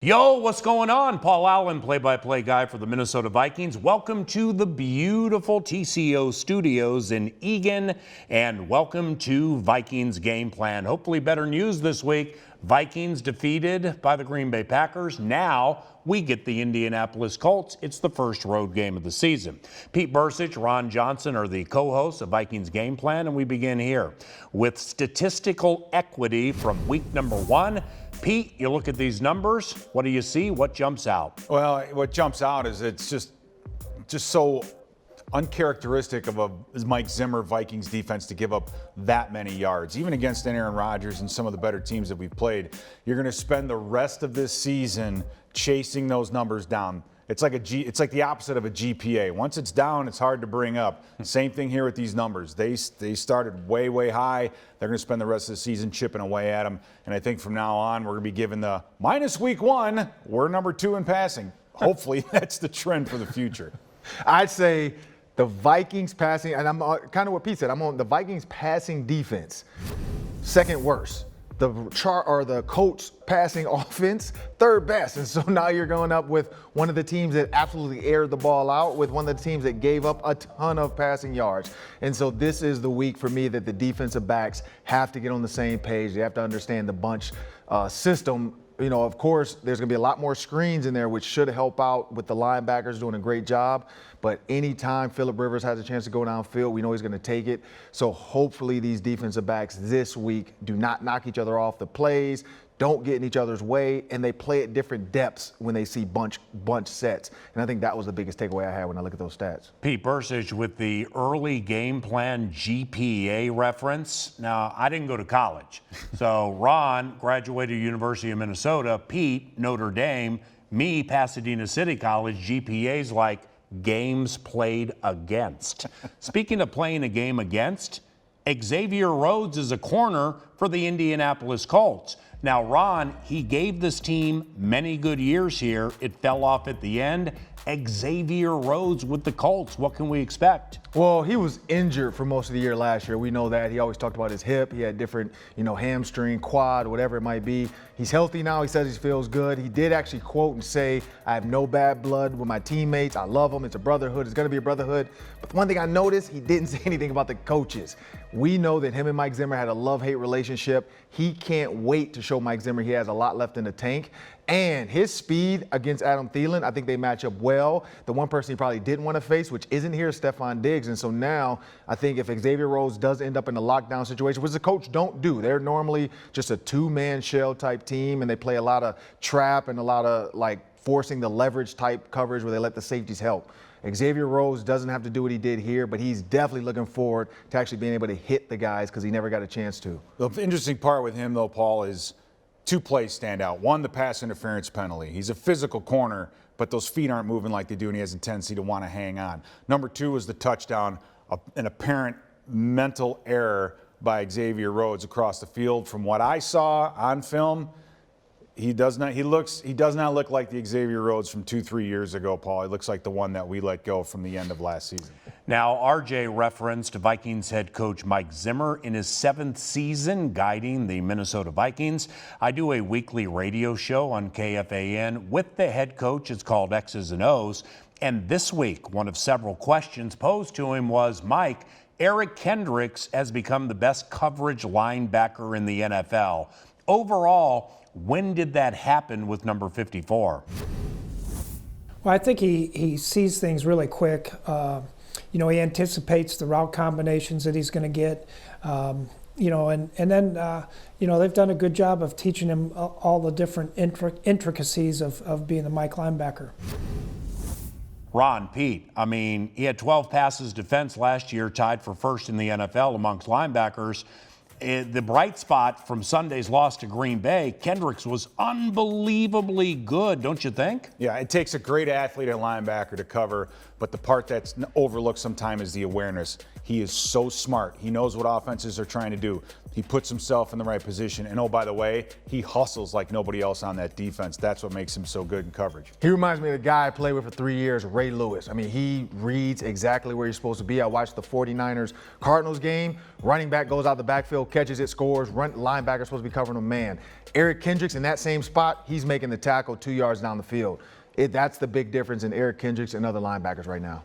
Yo, what's going on? Paul Allen, play-by-play guy for the Minnesota Vikings. Welcome to the beautiful TCO studios in Eagan, and welcome to Vikings Game Plan. Hopefully better news this week. Vikings defeated by the Green Bay Packers. Now we get the Indianapolis Colts. It's the first road game of the season. Pete Bercich, Ron Johnson are the co-hosts of Vikings Game Plan, and we begin here with statistical equity from week number 1. Pete, you look at these numbers. What do you see? What jumps out? Well, what jumps out is it's just so uncharacteristic of a Mike Zimmer Vikings defense to give up that many yards. Even against Aaron Rodgers and some of the better teams that we've played, you're going to spend the rest of this season chasing those numbers down. It's like the opposite of a GPA. Once it's down, it's hard to bring up. Same thing here with these numbers. They started way, way high. They're going to spend the rest of the season chipping away at them. And I think from now on, we're going to be given the minus week 1. We're number 2 in passing. Hopefully, that's the trend for the future. I'd say the Vikings passing, and I'm kind of what Pete said, I'm on the Vikings passing defense, second worst. The Colts passing offense, third best. And so now you're going up with one of the teams that absolutely aired the ball out, with one of the teams that gave up a ton of passing yards. And so this is the week for me that the defensive backs have to get on the same page. They have to understand the bunch system. You know, of course, there's going to be a lot more screens in there, which should help out with the linebackers doing a great job. But anytime Phillip Rivers has a chance to go downfield, we know he's going to take it. So hopefully these defensive backs this week do not knock each other off the plays, don't get in each other's way, and they play at different depths when they see bunch sets. And I think that was the biggest takeaway I had when I look at those stats. Pete Bercich with the early game plan GPA reference. Now, I didn't go to college. So Ron graduated University of Minnesota, Pete, Notre Dame, me, Pasadena City College. GPA's like games played against. Speaking of playing a game against, Xavier Rhodes is a corner for the Indianapolis Colts. Now, Ron, he gave this team many good years here. It fell off at the end. Xavier Rhodes with the Colts. What can we expect? Well, he was injured for most of the year last year. We know that. He always talked about his hip. He had different, hamstring, quad, whatever it might be. He's healthy now. He says he feels good. He did actually quote and say, I have no bad blood with my teammates. I love them. It's a brotherhood. It's going to be a brotherhood. But one thing I noticed, he didn't say anything about the coaches. We know that him and Mike Zimmer had a love-hate relationship. He can't wait to show Mike Zimmer he has a lot left in the tank. And his speed against Adam Thielen, I think they match up well. The one person he probably didn't want to face, which isn't here, is Stephon Diggs. And so now I think if Xavier Rhodes does end up in a lockdown situation, which the coach don't do, they're normally just a two-man shell type team, and they play a lot of trap and a lot of forcing the leverage type coverage where they let the safeties help. Xavier Rhodes doesn't have to do what he did here, but he's definitely looking forward to actually being able to hit the guys because he never got a chance to. The interesting part with him, though, Paul, is 2 plays stand out. One, the pass interference penalty. He's a physical corner, but those feet aren't moving like they do, and he has a tendency to want to hang on. Number 2 is the touchdown, an apparent mental error by Xavier Rhodes across the field. From what I saw on film, he does not look like the Xavier Rhodes from 2-3 years ago, Paul. He looks like the one that we let go from the end of last season. Now, RJ referenced Vikings head coach Mike Zimmer in his 7th season guiding the Minnesota Vikings. I do a weekly radio show on KFAN with the head coach. It's called X's and O's. And this week, one of several questions posed to him was, Mike, Eric Kendricks has become the best coverage linebacker in the NFL. Overall, when did that happen with number 54? Well, I think he sees things really quick. He anticipates the route combinations that he's going to get. And then they've done a good job of teaching him all the different intricacies of being the Mike linebacker. Ron, Pete, he had 12 passes defense last year, tied for first in the NFL amongst linebackers. The bright spot from Sunday's loss to Green Bay, Kendricks was unbelievably good, don't you think? Yeah, it takes a great athlete at linebacker to cover, but the part that's overlooked sometimes is the awareness. He is so smart. He knows what offenses are trying to do. He puts himself in the right position. And oh, by the way, he hustles like nobody else on that defense. That's what makes him so good in coverage. He reminds me of the guy I played with for 3 years, Ray Lewis. I mean, he reads exactly where he's supposed to be. I watched the 49ers-Cardinals game. Running back goes out the backfield, catches it, scores. Linebacker supposed to be covering a man. Eric Kendricks in that same spot, he's making the tackle 2 yards down the field. That's the big difference in Eric Kendricks and other linebackers right now.